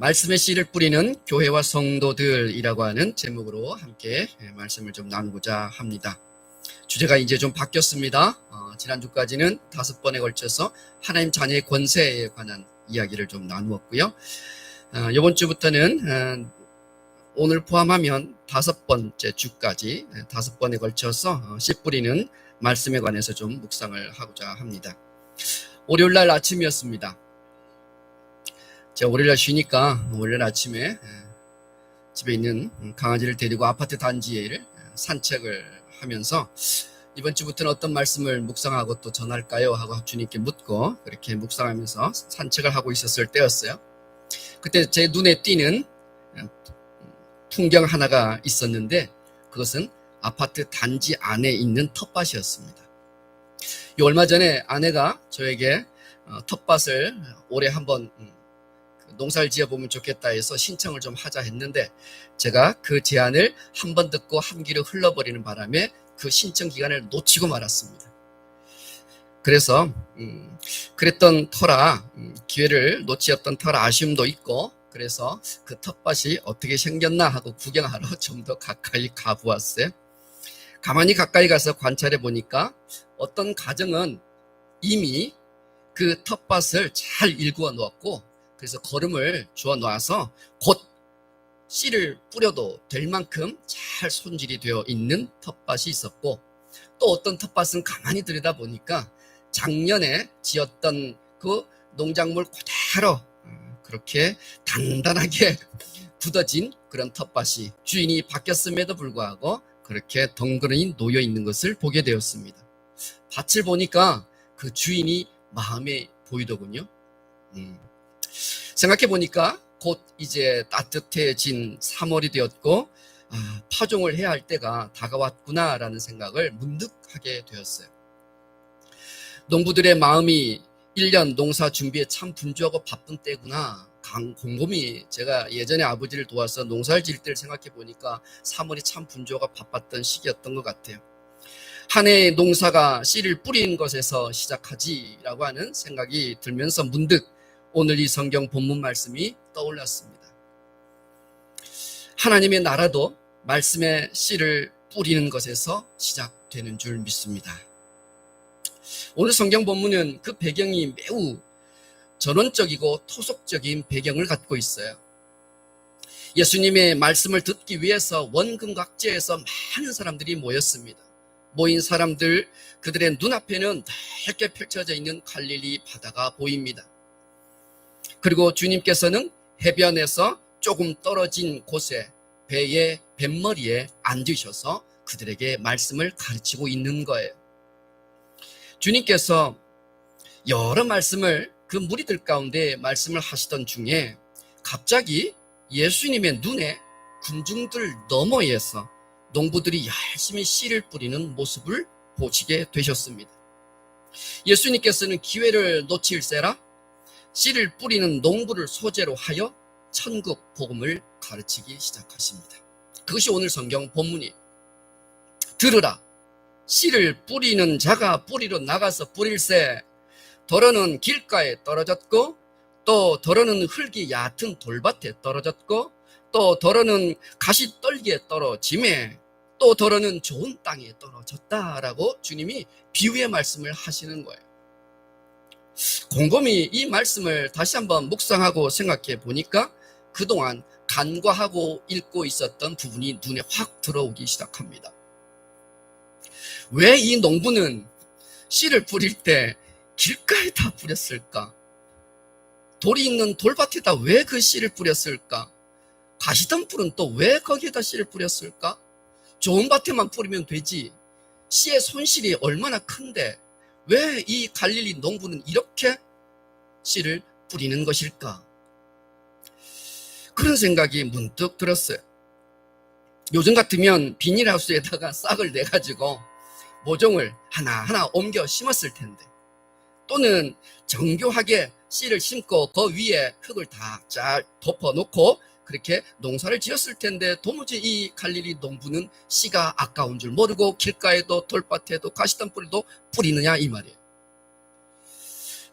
말씀의 씨를 뿌리는 교회와 성도들이라고 하는 제목으로 함께 말씀을 좀 나누고자 합니다. 주제가 이제 좀 바뀌었습니다. 지난주까지는 5번에 걸쳐서 하나님 자녀의 권세에 관한 이야기를 좀 나누었고요. 이번 주부터는 오늘 포함하면 5번째 주까지 5번에 걸쳐서 씨 뿌리는 말씀에 관해서 좀 묵상을 하고자 합니다. 월요일날 아침이었습니다. 제가 월요일날 쉬니까 월요일 아침에 집에 있는 강아지를 데리고 아파트 단지에 산책을 하면서 이번 주부터는 어떤 말씀을 묵상하고 또 전할까요? 하고 주님께 묻고 그렇게 묵상하면서 산책을 하고 있었을 때였어요. 그때 제 눈에 띄는 풍경 하나가 있었는데 그것은 아파트 단지 안에 있는 텃밭이었습니다. 얼마 전에 아내가 저에게 텃밭을 올해 한번 농사를 지어보면 좋겠다 해서 신청을 좀 하자 했는데 제가 그 제안을 한 번 듣고 한 귀로 흘러버리는 바람에 그 신청 기간을 놓치고 말았습니다. 그래서 그랬던 터라 기회를 놓치었던 터라 아쉬움도 있고 그래서 그 텃밭이 어떻게 생겼나 하고 구경하러 좀 더 가까이 가보았어요. 가만히 가까이 가서 관찰해 보니까 어떤 가정은 이미 그 텃밭을 잘 일구어 놓았고 그래서 거름을 주어 놔서 곧 씨를 뿌려도 될 만큼 잘 손질이 되어 있는 텃밭이 있었고 또 어떤 텃밭은 가만히 들여다보니까 작년에 지었던 그 농작물 그대로 그렇게 단단하게 굳어진 그런 텃밭이 주인이 바뀌었음에도 불구하고 그렇게 덩그러니 놓여 있는 것을 보게 되었습니다. 밭을 보니까 그 주인이 마음에 보이더군요. 생각해 보니까 곧 이제 따뜻해진 3월이 되었고 파종을 해야 할 때가 다가왔구나라는 생각을 문득 하게 되었어요. 농부들의 마음이 1년 농사 준비에 참 분주하고 바쁜 때구나. 곰곰이 제가 예전에 아버지를 도와서 농사를 지을 때를 생각해 보니까 3월이 참 분주하고 바빴던 시기였던 것 같아요. 한 해의 농사가 씨를 뿌리는 것에서 시작하지라고 하는 생각이 들면서 문득 오늘 이 성경 본문 말씀이 떠올랐습니다. 하나님의 나라도 말씀의 씨를 뿌리는 것에서 시작되는 줄 믿습니다. 오늘 성경 본문은 그 배경이 매우 전원적이고 토속적인 배경을 갖고 있어요. 예수님의 말씀을 듣기 위해서 원금각지에서 많은 사람들이 모였습니다. 모인 사람들 그들의 눈앞에는 넓게 펼쳐져 있는 갈릴리 바다가 보입니다. 그리고 주님께서는 해변에서 조금 떨어진 곳에 배의 뱃머리에 앉으셔서 그들에게 말씀을 가르치고 있는 거예요. 주님께서 여러 말씀을 그 무리들 가운데 말씀을 하시던 중에 갑자기 예수님의 눈에 군중들 너머에서 농부들이 열심히 씨를 뿌리는 모습을 보시게 되셨습니다. 예수님께서는 기회를 놓칠세라 씨를 뿌리는 농부를 소재로 하여 천국 복음을 가르치기 시작하십니다. 그것이 오늘 성경 본문이에요. 들으라. 씨를 뿌리는 자가 뿌리러 나가서 뿌릴새. 더러는 길가에 떨어졌고 또 더러는 흙이 얕은 돌밭에 떨어졌고 또 더러는 가시떨기에 떨어짐에 또 더러는 좋은 땅에 떨어졌다라고 주님이 비유의 말씀을 하시는 거예요. 곰곰이 이 말씀을 다시 한번 묵상하고 생각해 보니까 그동안 간과하고 읽고 있었던 부분이 눈에 확 들어오기 시작합니다. 왜 이 농부는 씨를 뿌릴 때 길가에다 뿌렸을까? 돌이 있는 돌밭에다 왜 그 씨를 뿌렸을까? 가시덤불은 또 왜 거기에다 씨를 뿌렸을까? 좋은 밭에만 뿌리면 되지. 씨의 손실이 얼마나 큰데 왜 이 갈릴리 농부는 이렇게 씨를 뿌리는 것일까? 그런 생각이 문득 들었어요. 요즘 같으면 비닐하우스에다가 싹을 내가지고 모종을 하나하나 옮겨 심었을 텐데 또는 정교하게 씨를 심고 그 위에 흙을 다 잘 덮어놓고 그렇게 농사를 지었을 텐데 도무지 이 갈릴리 농부는 씨가 아까운 줄 모르고 길가에도 돌밭에도 가시덤불도 뿌리느냐 이 말이에요.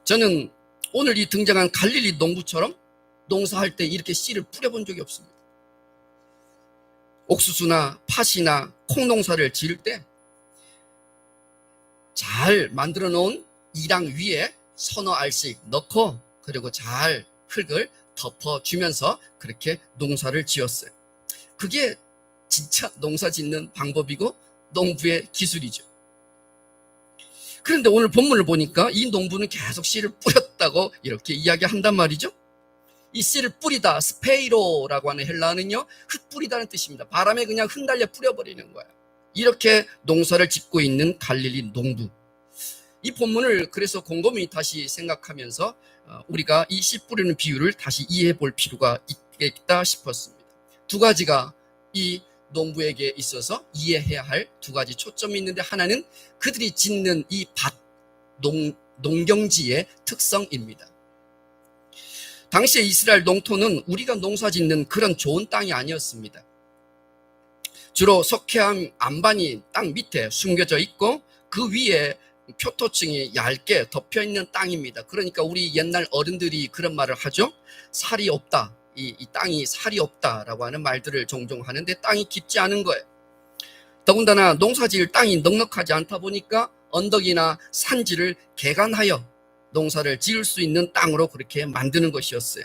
저는 오늘 이 등장한 갈릴리 농부처럼 농사할 때 이렇게 씨를 뿌려본 적이 없습니다. 옥수수나 팥이나 콩 농사를 지을 때 잘 만들어 놓은 이랑 위에 서너 알씩 넣고 그리고 잘 흙을 덮어주면서 그렇게 농사를 지었어요. 그게 진짜 농사 짓는 방법이고 농부의 기술이죠. 그런데 오늘 본문을 보니까 이 농부는 계속 씨를 뿌렸다고 이렇게 이야기한단 말이죠. 이 씨를 뿌리다, 스페이로라고 하는 헬라어는요, 흙 뿌리다는 뜻입니다. 바람에 그냥 흩날려 뿌려버리는 거예요. 이렇게 농사를 짓고 있는 갈릴리 농부. 이 본문을 그래서 곰곰이 다시 생각하면서 우리가 이 씨 뿌리는 비유를 다시 이해해 볼 필요가 있겠다 싶었습니다. 두 가지가 이 농부에게 있어서 이해해야 할 두 가지 초점이 있는데, 하나는 그들이 짓는 이 밭, 농경지의 특성입니다. 당시에 이스라엘 농토는 우리가 농사 짓는 그런 좋은 땅이 아니었습니다. 주로 석회암 안반이 땅 밑에 숨겨져 있고 그 위에 표토층이 얇게 덮여 있는 땅입니다. 그러니까 우리 옛날 어른들이 그런 말을 하죠. 살이 없다. 이 땅이 살이 없다라고 하는 말들을 종종 하는데, 땅이 깊지 않은 거예요. 더군다나 농사지을 땅이 넉넉하지 않다 보니까 언덕이나 산지를 개간하여 농사를 지을 수 있는 땅으로 그렇게 만드는 것이었어요.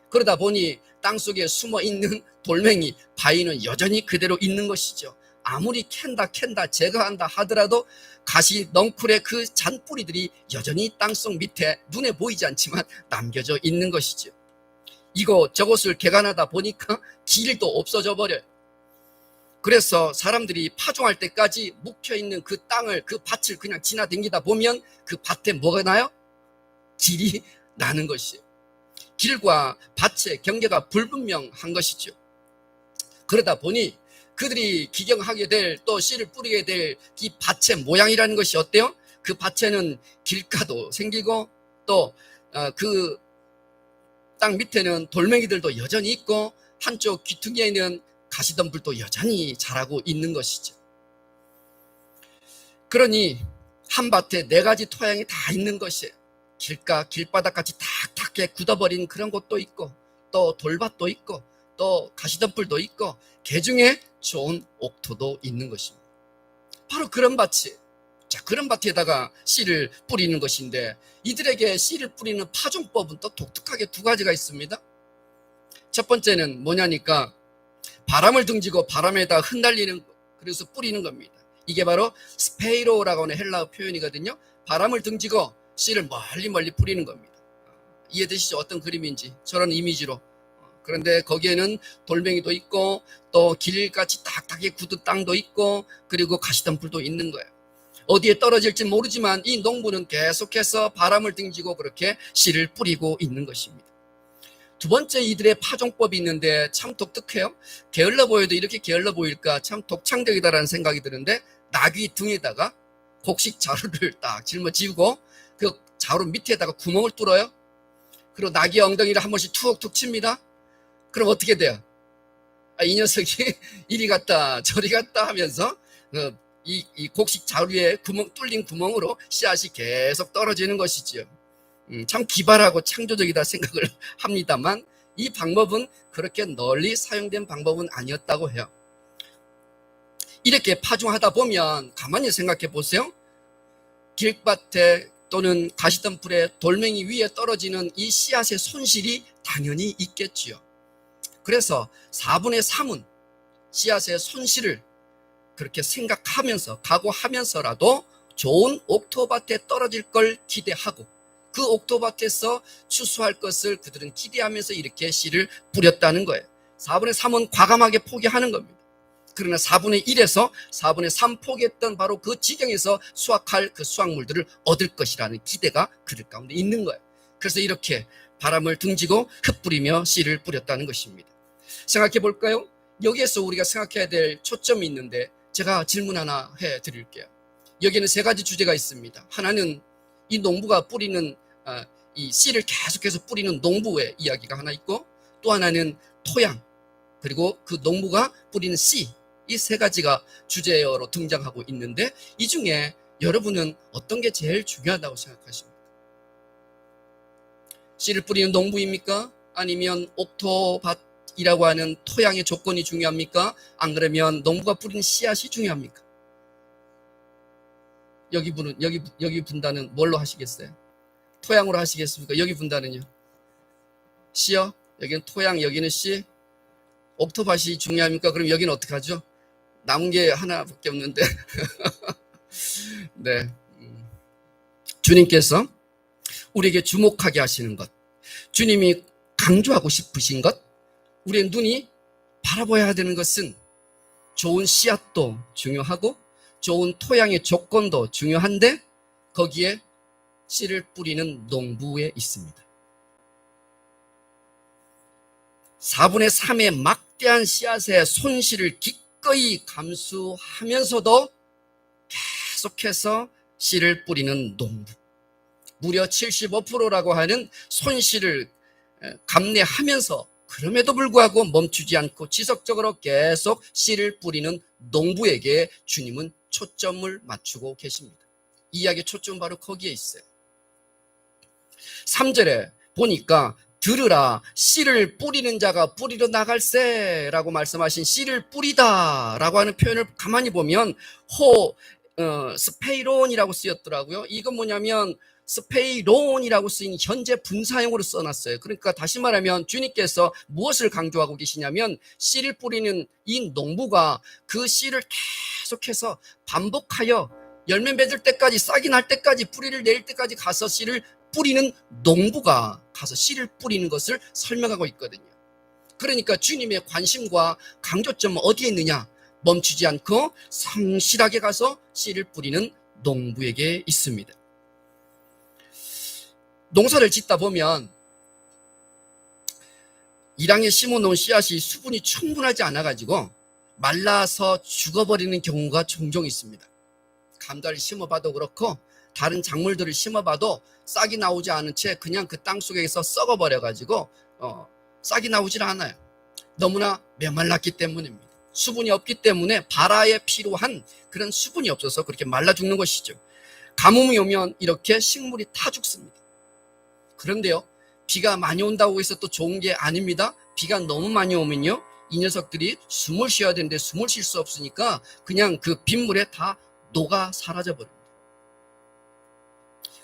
그러다 보니 땅속에 숨어 있는 돌멩이, 바위는 여전히 그대로 있는 것이죠. 아무리 캔다 제거한다 하더라도 가시 넝쿨의 그 잔뿌리들이 여전히 땅속 밑에 눈에 보이지 않지만 남겨져 있는 것이죠. 저것을 개간하다 보니까 길도 없어져 버려요. 그래서 사람들이 파종할 때까지 묵혀있는 그 땅을, 그 밭을 그냥 지나다니다 보면 그 밭에 뭐가 나요? 길이 나는 것이에요. 길과 밭의 경계가 불분명한 것이죠. 그러다 보니 그들이 기경하게 될, 또 씨를 뿌리게 될 이 밭의 모양이라는 것이 어때요? 그 밭에는 길가도 생기고 또 그 땅 밑에는 돌멩이들도 여전히 있고 한쪽 귀퉁이에는 가시덤불도 여전히 자라고 있는 것이죠. 그러니 한 밭에 네 가지 토양이 다 있는 것이에요. 길바닥같이 탁탁하게 굳어버린 그런 곳도 있고, 또 돌밭도 있고, 또 가시덤불도 있고, 개중에 좋은 옥토도 있는 것입니다. 바로 그런 밭이에요. 자, 그런 밭에다가 씨를 뿌리는 것인데, 이들에게 씨를 뿌리는 파종법은 또 독특하게 두 가지가 있습니다. 첫 번째는 뭐냐니까, 바람을 등지고 바람에다 흩날리는, 그래서 뿌리는 겁니다. 이게 바로 스페이로라고 하는 헬라어 표현이거든요. 바람을 등지고 씨를 멀리 뿌리는 겁니다. 이해되시죠? 어떤 그림인지, 저런 이미지로. 그런데 거기에는 돌멩이도 있고 또 길같이 딱딱하게 굳은 땅도 있고 그리고 가시덤불도 있는 거예요. 어디에 떨어질지 모르지만 이 농부는 계속해서 바람을 등지고 그렇게 씨를 뿌리고 있는 것입니다. 두 번째, 이들의 파종법이 있는데 참 독특해요. 게을러 보여도 이렇게 게을러 보일까 참 독창적이다라는 생각이 드는데, 나귀 등에다가 곡식 자루를 딱 짊어지고 그 자루 밑에다가 구멍을 뚫어요. 그리고 나귀 엉덩이를 한 번씩 툭툭 칩니다. 그럼 어떻게 돼요? 이 녀석이 이리 갔다 저리 갔다 하면서 이 곡식 자루에 뚫린 구멍으로 씨앗이 계속 떨어지는 것이죠. 참 기발하고 창조적이다 생각을 합니다만, 이 방법은 그렇게 널리 사용된 방법은 아니었다고 해요. 이렇게 파종하다 보면 가만히 생각해 보세요. 길밭에 또는 가시덤불에 돌멩이 위에 떨어지는 이 씨앗의 손실이 당연히 있겠지요. 그래서 4분의 3은 씨앗의 손실을 그렇게 생각하면서 각오하면서라도 좋은 옥토밭에 떨어질 걸 기대하고 그 옥토밭에서 추수할 것을 그들은 기대하면서 이렇게 씨를 뿌렸다는 거예요. 4분의 3은 과감하게 포기하는 겁니다. 그러나 4분의 1에서 4분의 3 포기했던 바로 그 지경에서 수확할 그 수확물들을 얻을 것이라는 기대가 그들 가운데 있는 거예요. 그래서 이렇게 바람을 등지고 흩뿌리며 씨를 뿌렸다는 것입니다. 생각해 볼까요? 여기에서 우리가 생각해야 될 초점이 있는데, 제가 질문 하나 해 드릴게요. 여기에는 세 가지 주제가 있습니다. 하나는 이 농부가 뿌리는 이 씨를 계속해서 뿌리는 농부의 이야기가 하나 있고, 또 하나는 토양, 그리고 그 농부가 뿌리는 씨, 이 세 가지가 주제어로 등장하고 있는데, 이 중에 여러분은 어떤 게 제일 중요하다고 생각하십니까? 씨를 뿌리는 농부입니까? 아니면 옥토밭이라고 하는 토양의 조건이 중요합니까? 안 그러면 농부가 뿌린 씨앗이 중요합니까? 여기 분단은 뭘로 하시겠어요? 토양으로 하시겠습니까? 여기 분단은요? 씨요? 여기는 토양, 여기는 씨. 옥토밭이 중요합니까? 그럼 여기는 어떻게 하죠? 남은 게 하나밖에 없는데. 네. 주님께서 우리에게 주목하게 하시는 것, 주님이 강조하고 싶으신 것, 우리의 눈이 바라봐야 되는 것은 좋은 씨앗도 중요하고 좋은 토양의 조건도 중요한데 거기에 씨를 뿌리는 농부에 있습니다. 4분의 3의 막대한 씨앗의 손실을 기꺼이 감수하면서도 계속해서 씨를 뿌리는 농부, 무려 75%라고 하는 손실을 감내하면서 그럼에도 불구하고 멈추지 않고 지속적으로 계속 씨를 뿌리는 농부에게 주님은 초점을 맞추고 계십니다. 이 이야기의 초점은 바로 거기에 있어요. 3절에 보니까 들으라, 씨를 뿌리는 자가 뿌리러 나갈세라고 말씀하신 씨를 뿌리다 라고 하는 표현을 가만히 보면 스페이론이라고 쓰였더라고요. 이건 뭐냐면 스페이론이라고 쓰인 현재 분사형으로 써놨어요. 그러니까 다시 말하면 주님께서 무엇을 강조하고 계시냐면 씨를 뿌리는 이 농부가 그 씨를 계속해서 반복하여 열매 맺을 때까지, 싹이 날 때까지, 뿌리를 내릴 때까지 가서 씨를 뿌리는 농부가 가서 씨를 뿌리는 것을 설명하고 있거든요. 그러니까 주님의 관심과 강조점은 어디에 있느냐? 멈추지 않고 성실하게 가서 씨를 뿌리는 농부에게 있습니다. 농사를 짓다 보면 일항에 심어놓은 씨앗이 수분이 충분하지 않아가지고 말라서 죽어버리는 경우가 종종 있습니다. 감자를 심어봐도 그렇고 다른 작물들을 심어봐도 싹이 나오지 않은 채 그냥 그 땅 속에서 썩어버려가지고 싹이 나오질 않아요. 너무나 메말랐기 때문입니다. 수분이 없기 때문에 발화에 필요한 그런 수분이 없어서 그렇게 말라 죽는 것이죠. 가뭄이 오면 이렇게 식물이 타 죽습니다. 그런데요, 비가 많이 온다고 해서 또 좋은 게 아닙니다. 비가 너무 많이 오면요, 이 녀석들이 숨을 쉬어야 되는데 숨을 쉴 수 없으니까 그냥 그 빗물에 다 녹아 사라져 버립니다.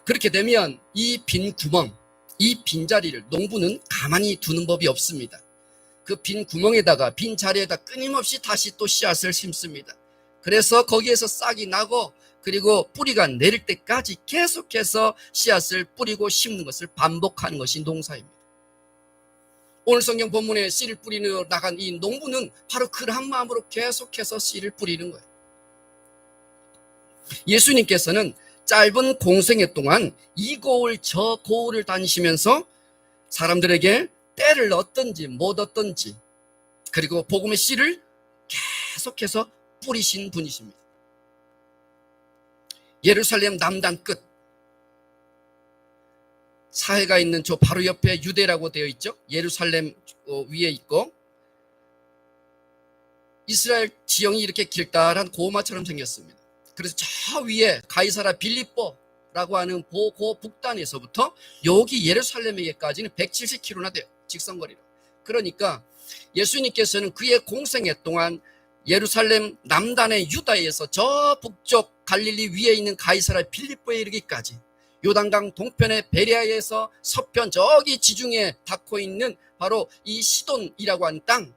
그렇게 되면 이 빈 구멍, 이 빈자리를 농부는 가만히 두는 법이 없습니다. 그 빈 구멍에다가, 빈 자리에다 끊임없이 다시 또 씨앗을 심습니다. 그래서 거기에서 싹이 나고 그리고 뿌리가 내릴 때까지 계속해서 씨앗을 뿌리고 심는 것을 반복하는 것이 농사입니다. 오늘 성경 본문에 씨를 뿌리러 나간 이 농부는 바로 그러한 마음으로 계속해서 씨를 뿌리는 거예요. 예수님께서는 짧은 공생애 동안 이 고을 저 고을을 다니시면서 사람들에게 때를 얻든지 못 얻든지 그리고 복음의 씨를 계속해서 뿌리신 분이십니다. 예루살렘 남단 끝 사해가 있는 저 바로 옆에 유대라고 되어 있죠. 예루살렘 위에 있고 이스라엘 지형이 이렇게 길다란 고마처럼 생겼습니다. 그래서 저 위에 가이사라 빌립보라고 하는 그 북단에서부터 여기 예루살렘에게까지는 170km나 돼요. 직선거리로. 그러니까 예수님께서는 그의 공생애 동안 예루살렘 남단의 유다에서 저 북쪽 갈릴리 위에 있는 가이사라 빌립보에 이르기까지 요단강 동편의 베레아에서 서편 저기 지중해 닿고 있는 바로 이 시돈이라고 하는 땅,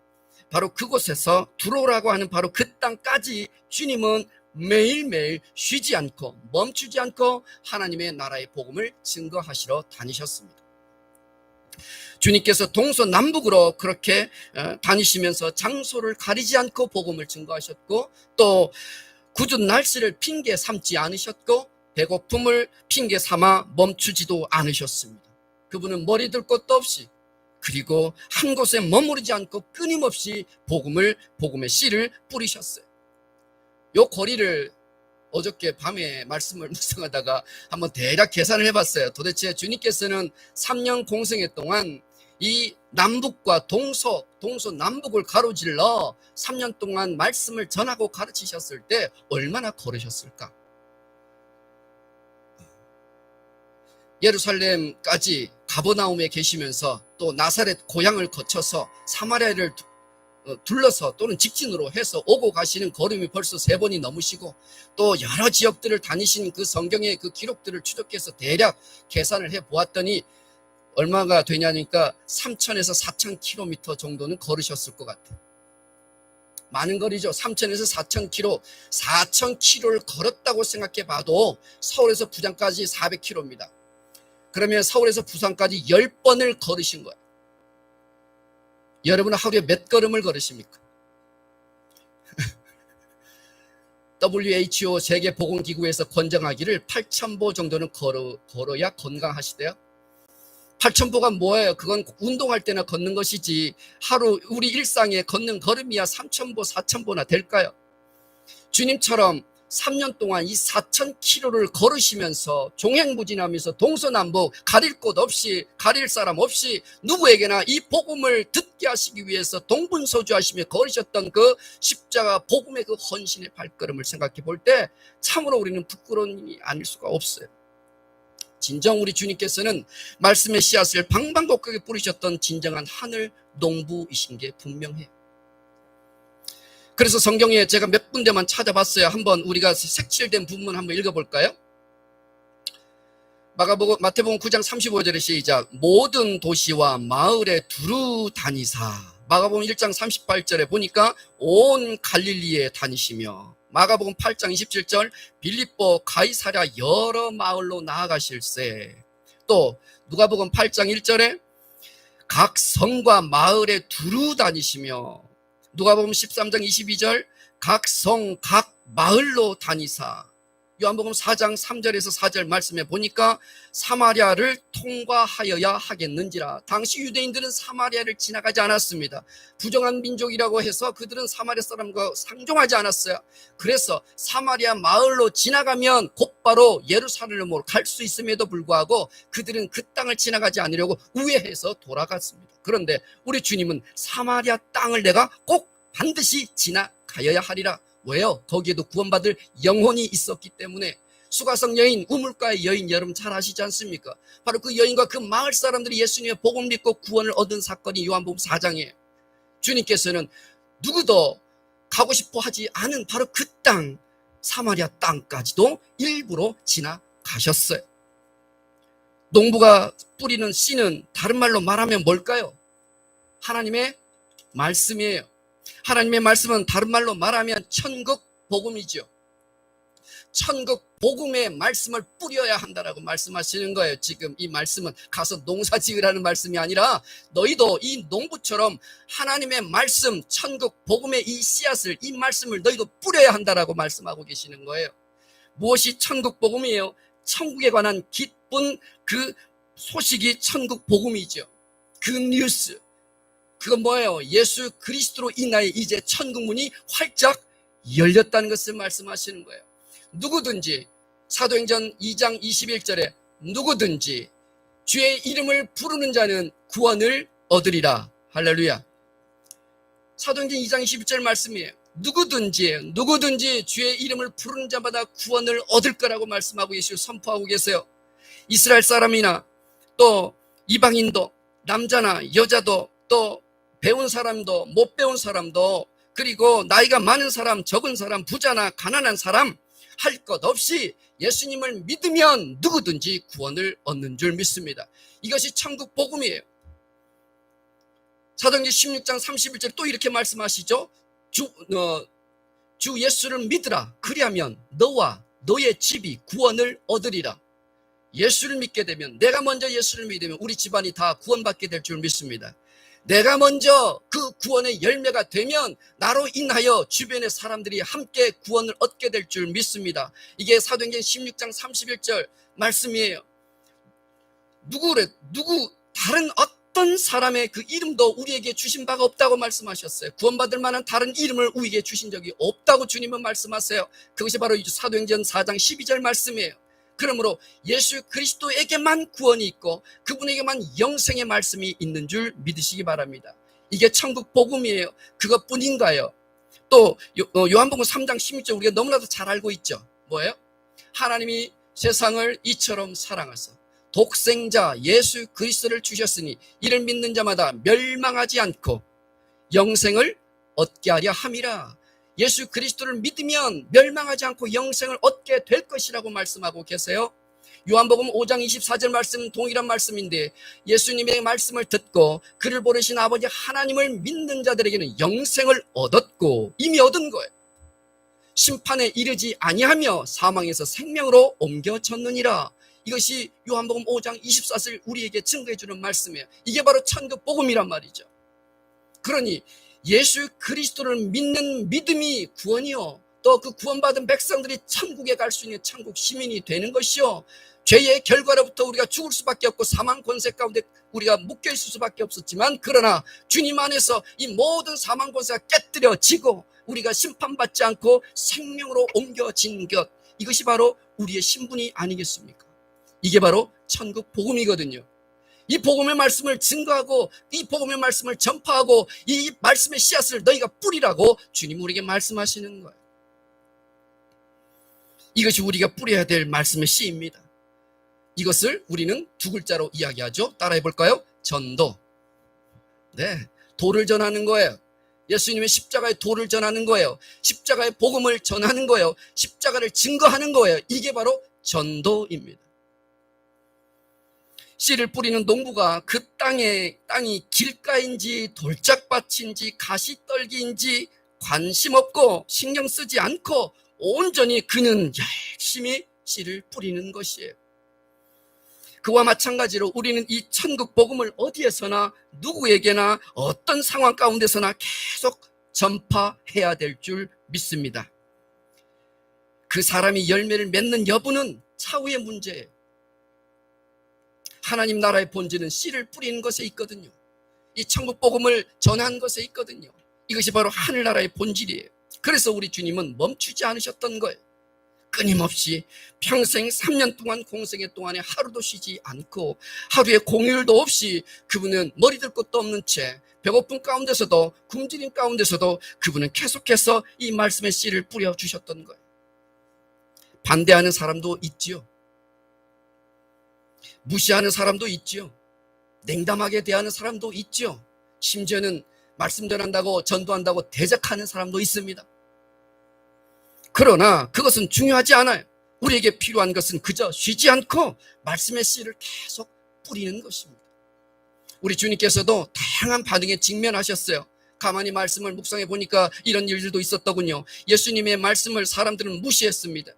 바로 그곳에서 두로라고 하는 바로 그 땅까지 주님은 매일매일 쉬지 않고 멈추지 않고 하나님의 나라의 복음을 증거하시러 다니셨습니다. 주님께서 동서남북으로 그렇게 다니시면서 장소를 가리지 않고 복음을 증거하셨고 또 굳은 날씨를 핑계 삼지 않으셨고 배고픔을 핑계 삼아 멈추지도 않으셨습니다. 그분은 머리 들 것도 없이 그리고 한 곳에 머무르지 않고 끊임없이 복음의 씨를 뿌리셨어요. 요 거리를 어저께 밤에 말씀을 묵상하다가 한번 대략 계산을 해봤어요. 도대체 주님께서는 3년 공생애 동안 이 남북과 동서 남북을 가로질러 3년 동안 말씀을 전하고 가르치셨을 때 얼마나 걸으셨을까? 예루살렘까지 가버나움에 계시면서 또 나사렛 고향을 거쳐서 사마리아를 둘러서 또는 직진으로 해서 오고 가시는 걸음이 벌써 3번이 넘으시고 또 여러 지역들을 다니신 그 성경의 그 기록들을 추적해서 대략 계산을 해 보았더니 얼마가 되냐니까 3,000에서 4,000km 정도는 걸으셨을 것 같아요. 많은 거리죠. 3,000에서 4,000km, 4,000km를 걸었다고 생각해 봐도 서울에서 부산까지 400km입니다. 그러면 서울에서 부산까지 10번을 걸으신 거예요. 여러분은 하루에 몇 걸음을 걸으십니까? WHO 세계보건기구에서 권장하기를 8,000보 정도는 걸어야 건강하시대요. 8,000보가 뭐예요? 그건 운동할 때나 걷는 것이지 하루 우리 일상에 걷는 걸음이야 3,000보, 4,000보나 될까요? 주님처럼 3년 동안 이 4,000km를 걸으시면서 종횡무진하면서 동서남북 가릴 곳 없이 가릴 사람 없이 누구에게나 이 복음을 듣게 하시기 위해서 동분서주하시며 걸으셨던 그 십자가 복음의 그 헌신의 발걸음을 생각해 볼 때 참으로 우리는 부끄러운 일이 아닐 수가 없어요. 진정 우리 주님께서는 말씀의 씨앗을 방방곡곡에 뿌리셨던 진정한 하늘 농부이신 게 분명해요. 그래서 성경에 제가 몇 군데만 찾아봤어요. 한번 우리가 색칠된 부분 한번 읽어볼까요? 마태복음 9장 35절의 시작. 모든 도시와 마을에 두루 다니사. 마가복음 1장 38절에 보니까 온 갈릴리에 다니시며, 마가복음 8장 27절 빌립보 가이사랴 여러 마을로 나아가실세. 또 누가복음 8장 1절에 각 성과 마을에 두루 다니시며, 누가복음 13장 22절 각 성, 각 마을로 다니사. 요한복음 4장 3절에서 4절 말씀에 보니까 사마리아를 통과하여야 하겠는지라. 당시 유대인들은 사마리아를 지나가지 않았습니다. 부정한 민족이라고 해서 그들은 사마리아 사람과 상종하지 않았어요. 그래서 사마리아 마을로 지나가면 곧바로 예루살렘으로 갈 수 있음에도 불구하고 그들은 그 땅을 지나가지 않으려고 우회해서 돌아갔습니다. 그런데 우리 주님은 사마리아 땅을 내가 꼭 반드시 지나가야 하리라. 왜요? 거기에도 구원받을 영혼이 있었기 때문에. 수가성 여인, 우물가의 여인 여러분 잘 아시지 않습니까? 바로 그 여인과 그 마을 사람들이 예수님의 복음 믿고 구원을 얻은 사건이 요한복음 4장이에요. 주님께서는 누구도 가고 싶어 하지 않은 바로 그 땅, 사마리아 땅까지도 일부러 지나가셨어요. 농부가 뿌리는 씨는 다른 말로 말하면 뭘까요? 하나님의 말씀이에요. 하나님의 말씀은 다른 말로 말하면 천국 복음이죠. 천국 복음의 말씀을 뿌려야 한다라고 말씀하시는 거예요. 지금 이 말씀은 가서 농사 지으라는 말씀이 아니라 너희도 이 농부처럼 하나님의 말씀, 천국 복음의 이 씨앗을, 이 말씀을 너희도 뿌려야 한다라고 말씀하고 계시는 거예요. 무엇이 천국 복음이에요? 천국에 관한 기쁜 그 소식이 천국 복음이죠. 그 뉴스. 그건 뭐예요? 예수 그리스도로 인하여 이제 천국문이 활짝 열렸다는 것을 말씀하시는 거예요. 누구든지, 사도행전 2장 21절에 누구든지 주의 이름을 부르는 자는 구원을 얻으리라. 할렐루야. 사도행전 2장 21절 말씀이에요. 누구든지 주의 이름을 부르는 자마다 구원을 얻을 거라고 말씀하고 예수 선포하고 계세요. 이스라엘 사람이나 또 이방인도, 남자나 여자도, 또 배운 사람도 못 배운 사람도, 그리고 나이가 많은 사람, 적은 사람, 부자나 가난한 사람 할 것 없이 예수님을 믿으면 누구든지 구원을 얻는 줄 믿습니다. 이것이 천국 복음이에요. 사도행전 16장 31절 또 이렇게 말씀하시죠. 주 예수를 믿으라. 그리하면 너와 너의 집이 구원을 얻으리라. 예수를 믿게 되면, 내가 먼저 예수를 믿으면 우리 집안이 다 구원받게 될 줄 믿습니다. 내가 먼저 그 구원의 열매가 되면 나로 인하여 주변의 사람들이 함께 구원을 얻게 될 줄 믿습니다. 이게 사도행전 16장 31절 말씀이에요. 다른 어떤 사람의 그 이름도 우리에게 주신 바가 없다고 말씀하셨어요. 구원받을 만한 다른 이름을 우리에게 주신 적이 없다고 주님은 말씀하세요. 그것이 바로 사도행전 4장 12절 말씀이에요. 그러므로 예수 그리스도에게만 구원이 있고 그분에게만 영생의 말씀이 있는 줄 믿으시기 바랍니다. 이게 천국 복음이에요. 그것뿐인가요? 또 요한복음 3장 16절 우리가 너무나도 잘 알고 있죠. 뭐예요? 하나님이 세상을 이처럼 사랑하사 독생자 예수 그리스도를 주셨으니 이를 믿는 자마다 멸망하지 않고 영생을 얻게 하려 함이라. 예수 그리스도를 믿으면 멸망하지 않고 영생을 얻게 될 것이라고 말씀하고 계세요. 요한복음 5장 24절 말씀 동일한 말씀인데, 예수님의 말씀을 듣고 그를 보내신 아버지 하나님을 믿는 자들에게는 영생을 얻었고 이미 얻은 거예요. 심판에 이르지 아니하며 사망에서 생명으로 옮겨졌느니라. 이것이 요한복음 5장 24절 우리에게 증거해 주는 말씀이에요. 이게 바로 천국 복음이란 말이죠. 그러니 예수 그리스도를 믿는 믿음이 구원이요, 또 그 구원받은 백성들이 천국에 갈 수 있는 천국 시민이 되는 것이요, 죄의 결과로부터 우리가 죽을 수밖에 없고 사망 권세 가운데 우리가 묶여 있을 수밖에 없었지만, 그러나 주님 안에서 이 모든 사망 권세가 깨뜨려지고 우리가 심판받지 않고 생명으로 옮겨진 것, 이것이 바로 우리의 신분이 아니겠습니까? 이게 바로 천국 복음이거든요. 이 복음의 말씀을 증거하고 이 복음의 말씀을 전파하고 이 말씀의 씨앗을 너희가 뿌리라고 주님 우리에게 말씀하시는 거예요. 이것이 우리가 뿌려야 될 말씀의 씨입니다. 이것을 우리는 두 글자로 이야기하죠. 따라해 볼까요? 전도. 네, 도를 전하는 거예요. 예수님의 십자가의 도를 전하는 거예요. 십자가의 복음을 전하는 거예요. 십자가를 증거하는 거예요. 이게 바로 전도입니다. 씨를 뿌리는 농부가 그 땅이 길가인지 돌짝밭인지 가시떨기인지 관심 없고 신경 쓰지 않고 온전히 그는 열심히 씨를 뿌리는 것이에요. 그와 마찬가지로 우리는 이 천국 복음을 어디에서나 누구에게나 어떤 상황 가운데서나 계속 전파해야 될 줄 믿습니다. 그 사람이 열매를 맺는 여부는 차후의 문제예요. 하나님 나라의 본질은 씨를 뿌리는 것에 있거든요. 이 천국 복음을 전한 것에 있거든요. 이것이 바로 하늘나라의 본질이에요. 그래서 우리 주님은 멈추지 않으셨던 거예요. 끊임없이 평생 3년 동안 공생애 동안에 하루도 쉬지 않고 하루에 공휴일도 없이 그분은 머리 들 것도 없는 채 배고픈 가운데서도 굶주린 가운데서도 그분은 계속해서 이 말씀의 씨를 뿌려주셨던 거예요. 반대하는 사람도 있지요. 무시하는 사람도 있지요. 냉담하게 대하는 사람도 있지요. 심지어는 말씀 전한다고 전도한다고 대적하는 사람도 있습니다. 그러나 그것은 중요하지 않아요. 우리에게 필요한 것은 그저 쉬지 않고 말씀의 씨를 계속 뿌리는 것입니다. 우리 주님께서도 다양한 반응에 직면하셨어요. 가만히 말씀을 묵상해 보니까 이런 일들도 있었더군요. 예수님의 말씀을 사람들은 무시했습니다.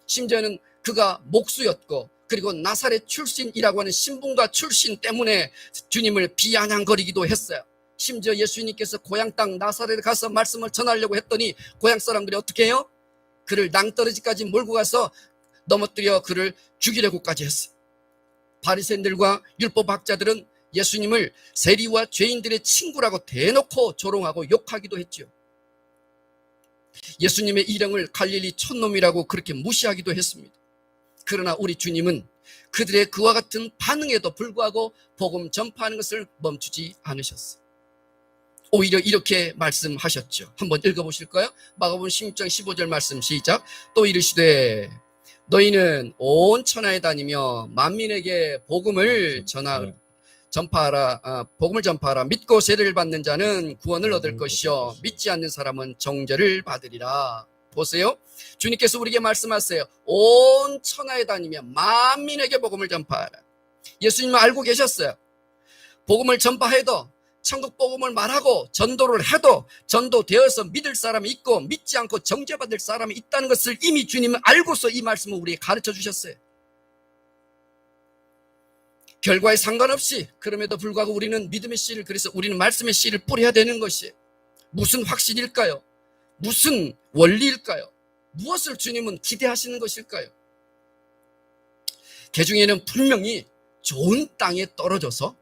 심지어는 그가 목수였고 그리고 나사렛 출신이라고 하는 신분과 출신 때문에 주님을 비아냥거리기도 했어요. 심지어 예수님께서 고향 땅 나사렛에 가서 말씀을 전하려고 했더니 고향 사람들이 어떻게 해요? 그를 낭떠러지까지 몰고 가서 넘어뜨려 그를 죽이려고까지 했어요. 바리새인들과 율법학자들은 예수님을 세리와 죄인들의 친구라고 대놓고 조롱하고 욕하기도 했죠. 예수님의 일행을 갈릴리 촌놈이라고 그렇게 무시하기도 했습니다. 그러나 우리 주님은 그들의 그와 같은 반응에도 불구하고 복음 전파하는 것을 멈추지 않으셨어요. 오히려 이렇게 말씀하셨죠. 한번 읽어보실까요? 마가복음 16장 15절 말씀 시작. 또 이르시되 너희는 온 천하에 다니며 만민에게 복음을 전파하라. 복음을 전파하라. 믿고 세례를 받는 자는 구원을 얻을 것이요 믿지 않는 사람은 정죄를 받으리라. 보세요. 주님께서 우리에게 말씀하세요. 온 천하에 다니며 만민에게 복음을 전파하라. 예수님은 알고 계셨어요. 복음을 전파해도 천국 복음을 말하고 전도를 해도 전도되어서 믿을 사람이 있고 믿지 않고 정죄받을 사람이 있다는 것을 이미 주님은 알고서 이 말씀을 우리에게 가르쳐 주셨어요. 결과에 상관없이 그럼에도 불구하고 우리는 믿음의 씨를, 그래서 우리는 말씀의 씨를 뿌려야 되는 것이에요. 무슨 확신일까요? 무슨 원리일까요? 무엇을 주님은 기대하시는 것일까요? 그 중에는 분명히 좋은 땅에 떨어져서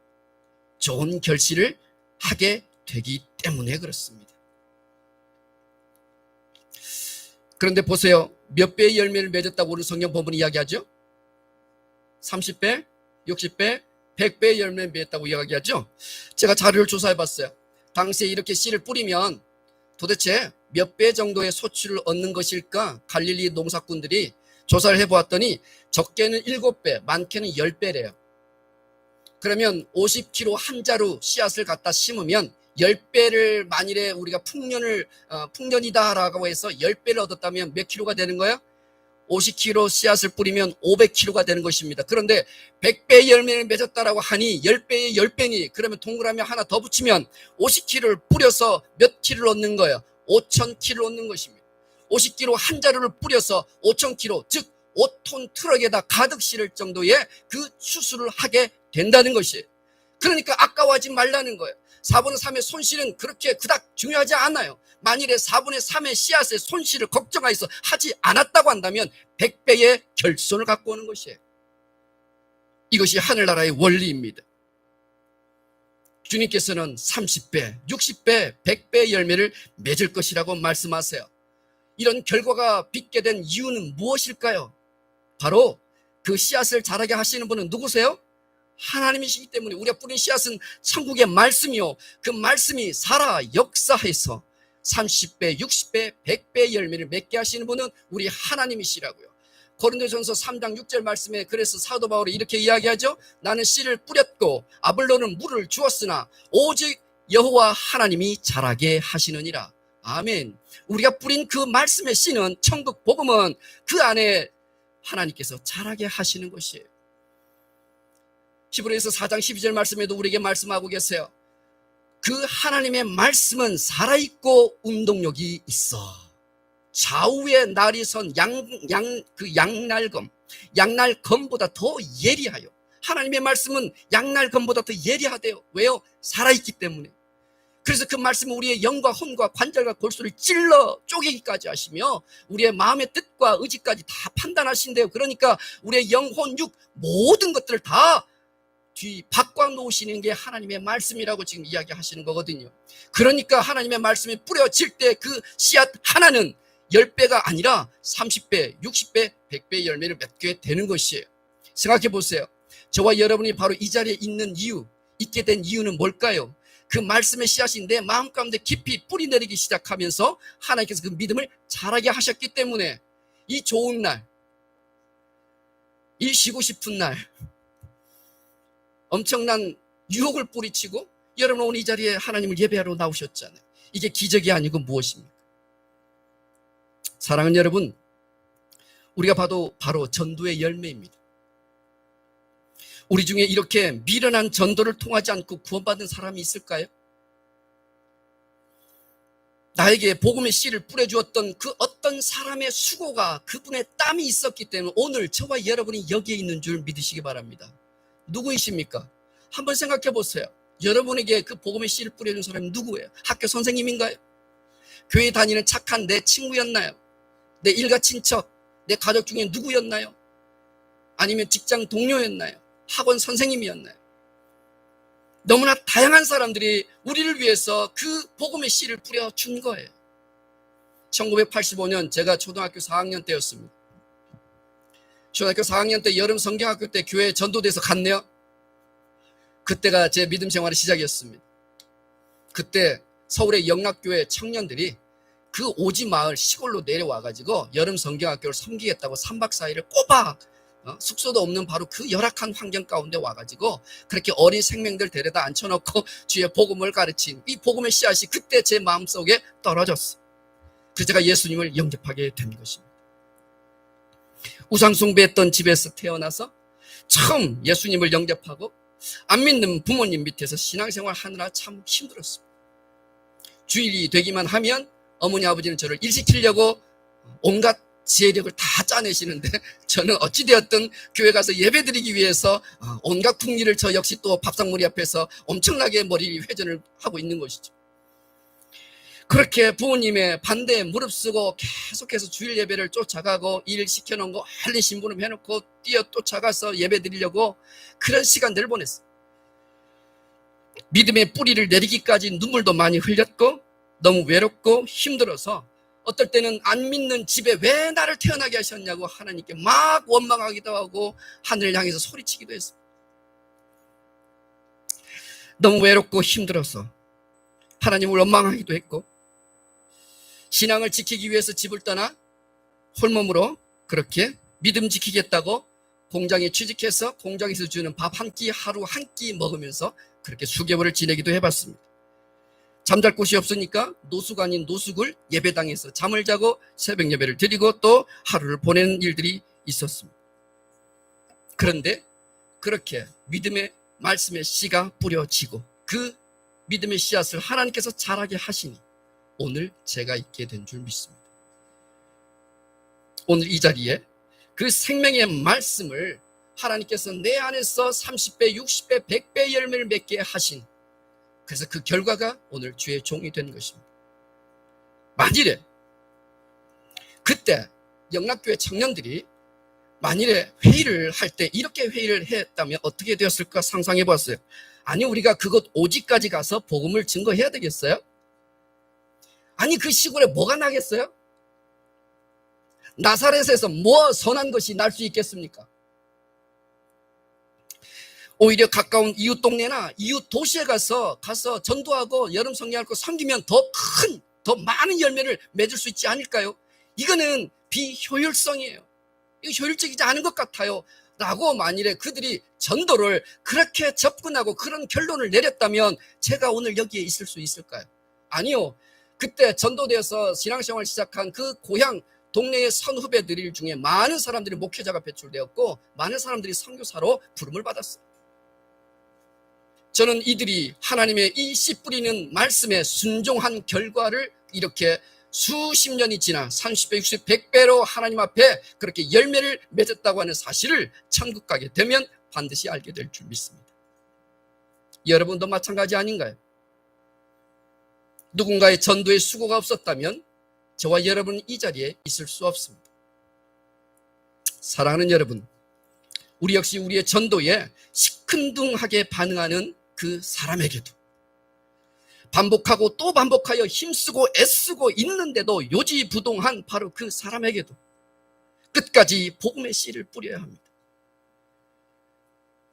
좋은 결실을 하게 되기 때문에 그렇습니다. 그런데 보세요. 몇 배의 열매를 맺었다고 우리 성경 본문이 이야기하죠? 30배, 60배, 100배의 열매를 맺었다고 이야기하죠? 제가 자료를 조사해 봤어요. 당시에 이렇게 씨를 뿌리면 도대체 몇 배 정도의 소출을 얻는 것일까? 갈릴리 농사꾼들이 조사를 해보았더니 적게는 7배, 많게는 10배래요. 그러면 50kg 한 자루 씨앗을 갖다 심으면 10배를 만일에 우리가 풍년이다라고 해서 10배를 얻었다면 몇 킬로가 되는 거예요? 50kg 씨앗을 뿌리면 500kg가 되는 것입니다. 그런데 100배의 열매를 맺었다라고 하니 10배의 10배니 그러면 동그라미 하나 더 붙이면 50kg를 뿌려서 몇 킬로를 얻는 거예요? 5000kg를 얻는 것입니다. 50kg 한 자루를 뿌려서 5000kg, 즉 5톤 트럭에다 가득 실을 정도의 그 추수를 하게 된다는 것이에요. 그러니까 아까워하지 말라는 거예요. 4분의 3의 손실은 그렇게 그닥 중요하지 않아요. 만일에 4분의 3의 씨앗의 손실을 걱정하여서 하지 않았다고 한다면 100배의 결손을 갖고 오는 것이에요. 이것이 하늘나라의 원리입니다. 주님께서는 30배, 60배, 100배의 열매를 맺을 것이라고 말씀하세요. 이런 결과가 빚게 된 이유는 무엇일까요? 바로 그 씨앗을 자라게 하시는 분은 누구세요? 하나님이시기 때문에. 우리가 뿌린 씨앗은 천국의 말씀이요, 그 말씀이 살아 역사해서 30배, 60배, 100배의 열매를 맺게 하시는 분은 우리 하나님이시라고요. 고린도전서 3장 6절 말씀에 그래서 사도 바울이 이렇게 이야기하죠. 나는 씨를 뿌렸고 아볼로는 물을 주었으나 오직 여호와 하나님이 자라게 하시느니라. 아멘. 우리가 뿌린 그 말씀의 씨는, 천국 복음은 그 안에 하나님께서 자라게 하시는 것이에요. 히브리서 4장 12절 말씀에도 우리에게 말씀하고 계세요. 그 하나님의 말씀은 살아있고 운동력이 있어. 좌우에 날이 선 양날검보다 더 예리하여. 하나님의 말씀은 양날검보다 더 예리하대요. 왜요? 살아있기 때문에. 그래서 그 말씀은 우리의 영과 혼과 관절과 골수를 찔러 쪼개기까지 하시며 우리의 마음의 뜻과 의지까지 다 판단하신대요. 그러니까 우리의 영, 혼, 육 모든 것들을 다 바꿔 놓으시는 게 하나님의 말씀이라고 지금 이야기하시는 거거든요. 그러니까 하나님의 말씀이 뿌려질 때 그 씨앗 하나는 10배가 아니라 30배, 60배, 100배의 열매를 맺게 되는 것이에요. 생각해 보세요. 저와 여러분이 바로 이 자리에 있게 된 이유는 뭘까요? 그 말씀의 씨앗이 내 마음 가운데 깊이 뿌리 내리기 시작하면서 하나님께서 그 믿음을 자라게 하셨기 때문에 이 좋은 날, 이 쉬고 싶은 날, 엄청난 유혹을 뿌리치고 여러분 오늘 이 자리에 하나님을 예배하러 나오셨잖아요. 이게 기적이 아니고 무엇입니까? 사랑하는 여러분, 우리가 봐도 바로 전도의 열매입니다. 우리 중에 이렇게 미련한 전도를 통하지 않고 구원받은 사람이 있을까요? 나에게 복음의 씨를 뿌려주었던 그 어떤 사람의 수고가, 그분의 땀이 있었기 때문에 오늘 저와 여러분이 여기에 있는 줄 믿으시기 바랍니다. 누구이십니까? 한번 생각해 보세요. 여러분에게 그 복음의 씨를 뿌려준 사람이 누구예요? 학교 선생님인가요? 교회 다니는 착한 내 친구였나요? 내 일가 친척, 내 가족 중에 누구였나요? 아니면 직장 동료였나요? 학원 선생님이었나요? 너무나 다양한 사람들이 우리를 위해서 그 복음의 씨를 뿌려준 거예요. 1985년 제가 초등학교 4학년 때였습니다. 초등학교 4학년 때 여름 성경학교 때 교회 전도돼서 갔네요. 그때가 제 믿음 생활의 시작이었습니다. 그때 서울의 영락교회 청년들이 그 오지 마을 시골로 내려와가지고 여름 성경학교를 섬기겠다고 3박 4일을 꼬박 숙소도 없는 바로 그 열악한 환경 가운데 와가지고 그렇게 어린 생명들 데려다 앉혀놓고 주의 복음을 가르친 이 복음의 씨앗이 그때 제 마음속에 떨어졌어요. 그래서 제가 예수님을 영접하게 된 것입니다. 우상숭배했던 집에서 태어나서 처음 예수님을 영접하고 안 믿는 부모님 밑에서 신앙생활 하느라 참 힘들었습니다. 주일이 되기만 하면 어머니 아버지는 저를 일시키려고 온갖 지혜력을 다 짜내시는데 저는 어찌되었든 교회 가서 예배드리기 위해서 온갖 궁리를 저 역시 또 밥상머리 앞에서 엄청나게 머리 회전을 하고 있는 것이죠. 그렇게 부모님의 반대에 무릅쓰고 계속해서 주일 예배를 쫓아가고 일 시켜놓은 거 얼른 심부름 해놓고 뛰어 쫓아가서 예배 드리려고 그런 시간들을 보냈어요. 믿음의 뿌리를 내리기까지 눈물도 많이 흘렸고 너무 외롭고 힘들어서 어떨 때는 안 믿는 집에 왜 나를 태어나게 하셨냐고 하나님께 막 원망하기도 하고 하늘을 향해서 소리치기도 했어요. 너무 외롭고 힘들어서 하나님을 원망하기도 했고 신앙을 지키기 위해서 집을 떠나 홀몸으로 그렇게 믿음 지키겠다고 공장에 취직해서 공장에서 주는 밥 한 끼 하루 한 끼 먹으면서 그렇게 수개월을 지내기도 해봤습니다. 잠잘 곳이 없으니까 노숙 아닌 노숙을 예배당에서 잠을 자고 새벽 예배를 드리고 또 하루를 보내는 일들이 있었습니다. 그런데 그렇게 믿음의 말씀의 씨가 뿌려지고 그 믿음의 씨앗을 하나님께서 자라게 하시니 오늘 제가 있게 된 줄 믿습니다. 오늘 이 자리에 그 생명의 말씀을 하나님께서 내 안에서 30배, 60배, 100배 열매를 맺게 하신, 그래서 그 결과가 오늘 주의 종이 된 것입니다. 만일에 그때 영락교회 청년들이 만일에 회의를 할 때 이렇게 회의를 했다면 어떻게 되었을까 상상해 보았어요. 아니, 우리가 그곳 오지까지 가서 복음을 증거해야 되겠어요? 아니, 그 시골에 뭐가 나겠어요? 나사렛에서 뭐 선한 것이 날 수 있겠습니까? 오히려 가까운 이웃 동네나 이웃 도시에 가서 전도하고 여름 성령하고 섬기면 더 많은 열매를 맺을 수 있지 않을까요? 이거는 비효율성이에요. 이거 효율적이지 않은 것 같아요. 라고 만일에 그들이 전도를 그렇게 접근하고 그런 결론을 내렸다면 제가 오늘 여기에 있을 수 있을까요? 아니요. 그때 전도되어서 신앙생활을 시작한 그 고향 동네의 선후배들 중에 많은 사람들이 목회자가 배출되었고 많은 사람들이 선교사로 부름을 받았어요. 저는 이들이 하나님의 이 씨 뿌리는 말씀에 순종한 결과를 이렇게 수십 년이 지나 30배, 60, 100배로 하나님 앞에 그렇게 열매를 맺었다고 하는 사실을 천국 가게 되면 반드시 알게 될 줄 믿습니다. 여러분도 마찬가지 아닌가요? 누군가의 전도의 수고가 없었다면 저와 여러분은 이 자리에 있을 수 없습니다. 사랑하는 여러분, 우리 역시 우리의 전도에 시큰둥하게 반응하는 그 사람에게도 반복하고 또 반복하여 힘쓰고 애쓰고 있는데도 요지부동한 바로 그 사람에게도 끝까지 복음의 씨를 뿌려야 합니다.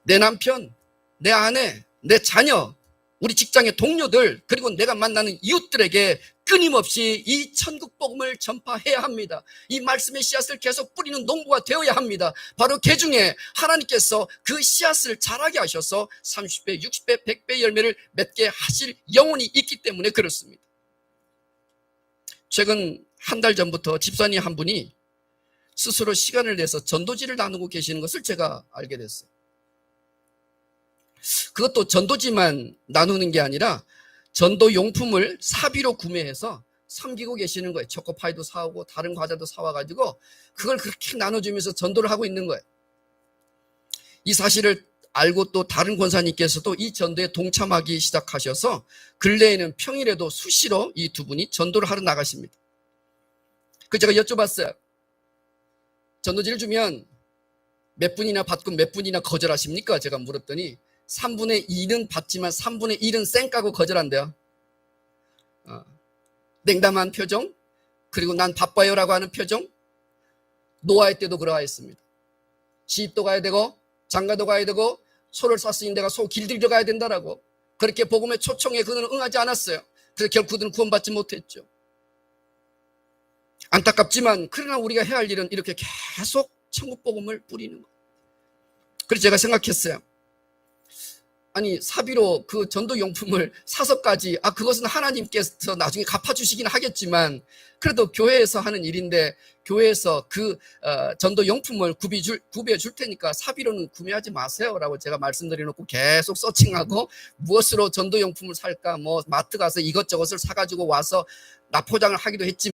내 남편, 내 아내, 내 자녀, 우리 직장의 동료들, 그리고 내가 만나는 이웃들에게 끊임없이 이 천국 복음을 전파해야 합니다. 이 말씀의 씨앗을 계속 뿌리는 농부가 되어야 합니다. 바로 그 중에 하나님께서 그 씨앗을 자라게 하셔서 30배, 60배, 100배 열매를 맺게 하실 영혼이 있기 때문에 그렇습니다. 최근 한 달 전부터 집사님 한 분이 스스로 시간을 내서 전도지를 나누고 계시는 것을 제가 알게 됐어요. 그것도 전도지만 나누는 게 아니라 전도 용품을 사비로 구매해서 섬기고 계시는 거예요. 초코파이도 사오고 다른 과자도 사와가지고 그걸 그렇게 나눠주면서 전도를 하고 있는 거예요. 이 사실을 알고 또 다른 권사님께서도 이 전도에 동참하기 시작하셔서 근래에는 평일에도 수시로 이 두 분이 전도를 하러 나가십니다. 그래서 제가 여쭤봤어요. 전도지를 주면 몇 분이나 받고 몇 분이나 거절하십니까? 제가 물었더니 3분의 2는 받지만 3분의 1은 쌩까고 거절한대요. 냉담한 표정, 그리고 난 바빠요라고 하는 표정. 노아의 때도 그러하였습니다. 시집도 가야 되고 장가도 가야 되고 소를 쌌으니 내가 소 길들여 가야 된다라고 그렇게 복음의 초청에 그들은 응하지 않았어요. 그래서 결국 그들은 구원받지 못했죠. 안타깝지만 그러나 우리가 해야 할 일은 이렇게 계속 천국 복음을 뿌리는 거예요. 그래서 제가 생각했어요. 아니, 사비로 그 전도용품을 사서까지, 그것은 하나님께서 나중에 갚아주시긴 하겠지만, 그래도 교회에서 하는 일인데, 교회에서 그 전도용품을 구비해 줄 테니까 사비로는 구매하지 마세요. 라고 제가 말씀드려놓고 계속 서칭하고, 무엇으로 전도용품을 살까, 마트 가서 이것저것을 사가지고 와서 납포장을 하기도 했지만,